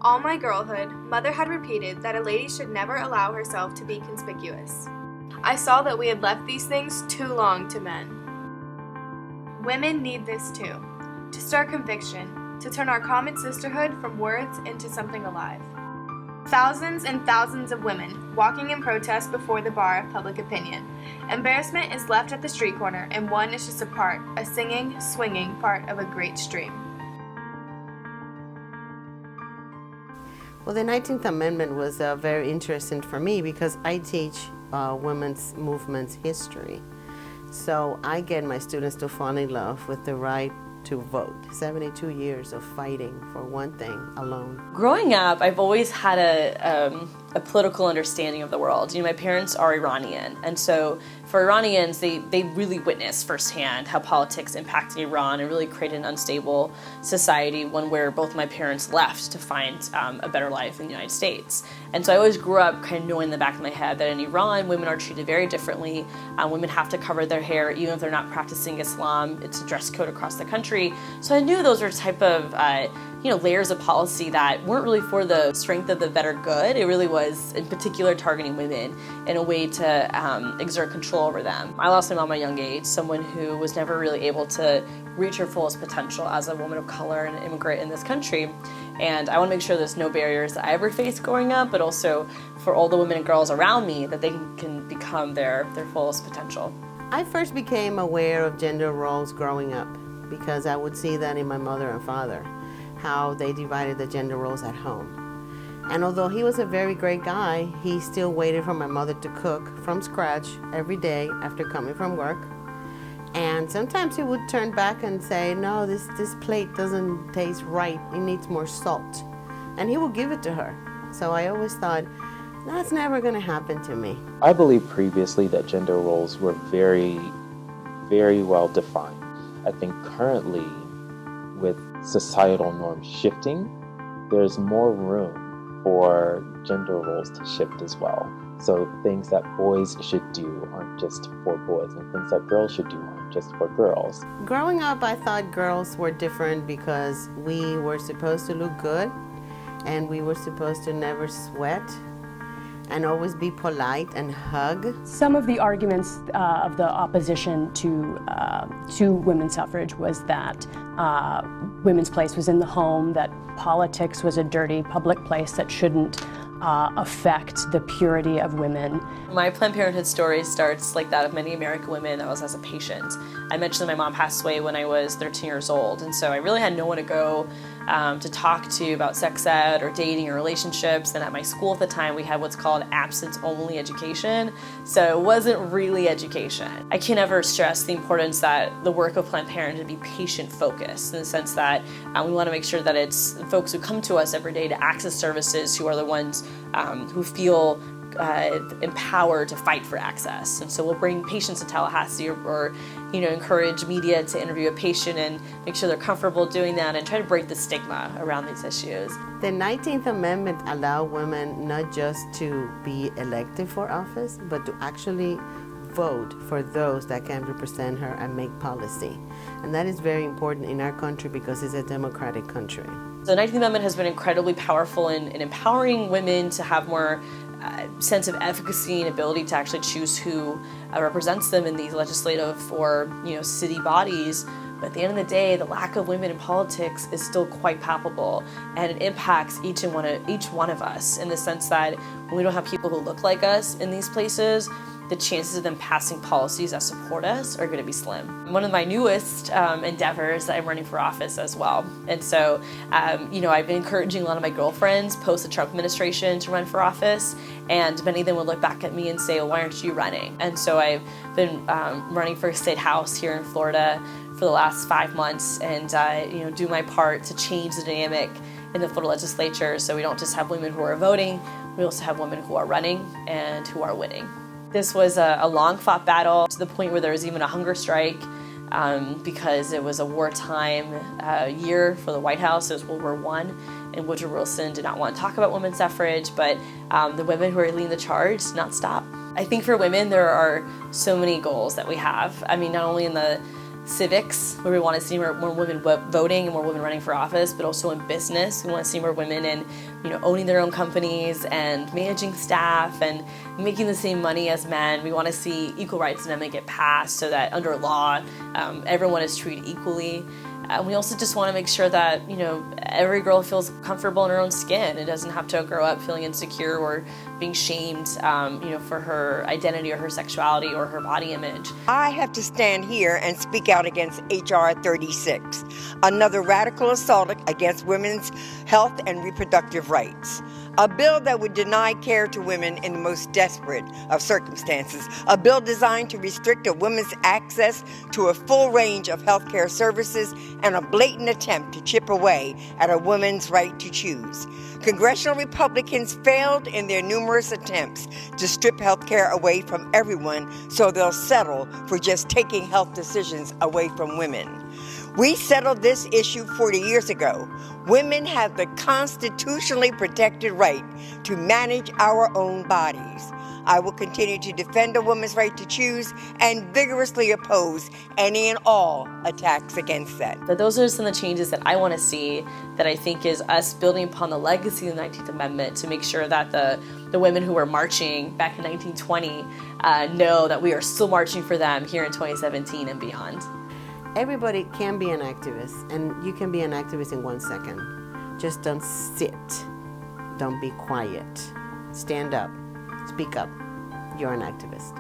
All my girlhood, Mother had repeated that a lady should never allow herself to be conspicuous. I saw that we had left these things too long to men. Women need this too, to start conviction, to turn our common sisterhood from words into something alive. Thousands and thousands of women walking in protest before the bar of public opinion. Embarrassment is left at the street corner, and one is just a singing, swinging part of a great stream. Well, the 19th Amendment was very interesting for me because I teach women's movements history. So I get my students to fall in love with the right to vote. 72 years of fighting for one thing alone. Growing up, I've always had a political understanding of the world. You know, my parents are Iranian, and so for Iranians, they really witnessed firsthand how politics impacted Iran and really created an unstable society, one where both my parents left to find a better life in the United States. And so I always grew up kind of knowing in the back of my head that in Iran, women are treated very differently. Women have to cover their hair even if they're not practicing Islam. It's a dress code across the country. So I knew those were type of layers of policy that weren't really for the strength of the better good. It really was, in particular, targeting women in a way to exert control over them. I lost my mom at a young age, someone who was never really able to reach her fullest potential as a woman of color and an immigrant in this country. And I want to make sure there's no barriers that I ever faced growing up, but also for all the women and girls around me that they can become their fullest potential. I first became aware of gender roles growing up because I would see that in my mother and father, how they divided the gender roles at home. And although he was a very great guy, he still waited for my mother to cook from scratch every day after coming from work. And sometimes he would turn back and say, no, this plate doesn't taste right, it needs more salt. And he would give it to her. So I always thought, that's never going to happen to me. I believe previously that gender roles were very, very well defined. I think currently, with societal norms shifting, there's more room for gender roles to shift as well. So things that boys should do aren't just for boys, and things that girls should do aren't just for girls. Growing up, I thought girls were different because we were supposed to look good, and we were supposed to never sweat, and always be polite and hug. Some of the arguments of the opposition to women's suffrage was that women's place was in the home, that politics was a dirty public place that shouldn't affect the purity of women. My Planned Parenthood story starts like that of many American women that was as a patient. I mentioned that my mom passed away when I was 13 years old, and so I really had no one to go to talk to about sex ed or dating or relationships. And at my school at the time, we had what's called absence-only education, so it wasn't really education. I can't ever stress the importance that the work of Planned Parenthood be patient-focused, in the sense that we want to make sure that it's folks who come to us every day to access services who are the ones who feel empowered to fight for access. And so we'll bring patients to Tallahassee or encourage media to interview a patient and make sure they're comfortable doing that and try to break the stigma around these issues. The 19th Amendment allowed women not just to be elected for office, but to actually vote for those that can represent her and make policy. And that is very important in our country because it's a democratic country. The 19th Amendment has been incredibly powerful in empowering women to have more sense of efficacy and ability to actually choose who represents them in these legislative or city bodies. But at the end of the day, the lack of women in politics is still quite palpable, and it impacts each one of us in the sense that when we don't have people who look like us in these places, the chances of them passing policies that support us are going to be slim. One of my newest endeavors that I'm running for office as well. And so, I've been encouraging a lot of my girlfriends post the Trump administration to run for office, and many of them would look back at me and say, well, why aren't you running? And so I've been running for a state house here in Florida for the last 5 months and, do my part to change the dynamic in the Florida legislature so we don't just have women who are voting, we also have women who are running and who are winning. This was a long-fought battle to the point where there was even a hunger strike because it was a wartime year for the White House. It was World War I, and Woodrow Wilson did not want to talk about women's suffrage, but the women who are leading the charge did not stop. I think for women, there are so many goals that we have. I mean, not only in the civics, where we want to see more women voting and more women running for office, but also in business. We want to see more women in, owning their own companies and managing staff and making the same money as men. We want to see Equal Rights Amendment get passed so that under law, everyone is treated equally. We also just want to make sure that, every girl feels comfortable in her own skin and doesn't have to grow up feeling insecure or being shamed, for her identity or her sexuality or her body image. I have to stand here and speak out against H.R. 36, another radical assault against women's health and reproductive rights. A bill that would deny care to women in the most desperate of circumstances. A bill designed to restrict a woman's access to a full range of health care services, and a blatant attempt to chip away at a woman's right to choose. Congressional Republicans failed in their numerous attempts to strip health care away from everyone, so they'll settle for just taking health decisions away from women. We settled this issue 40 years ago. Women have the constitutionally protected right to manage our own bodies. I will continue to defend a woman's right to choose and vigorously oppose any and all attacks against that. But those are some of the changes that I want to see, that I think is us building upon the legacy of the 19th Amendment to make sure that the women who were marching back in 1920 know that we are still marching for them here in 2017 and beyond. Everybody can be an activist, and you can be an activist in 1 second. Just don't sit. Don't be quiet. Stand up. Speak up. You're an activist.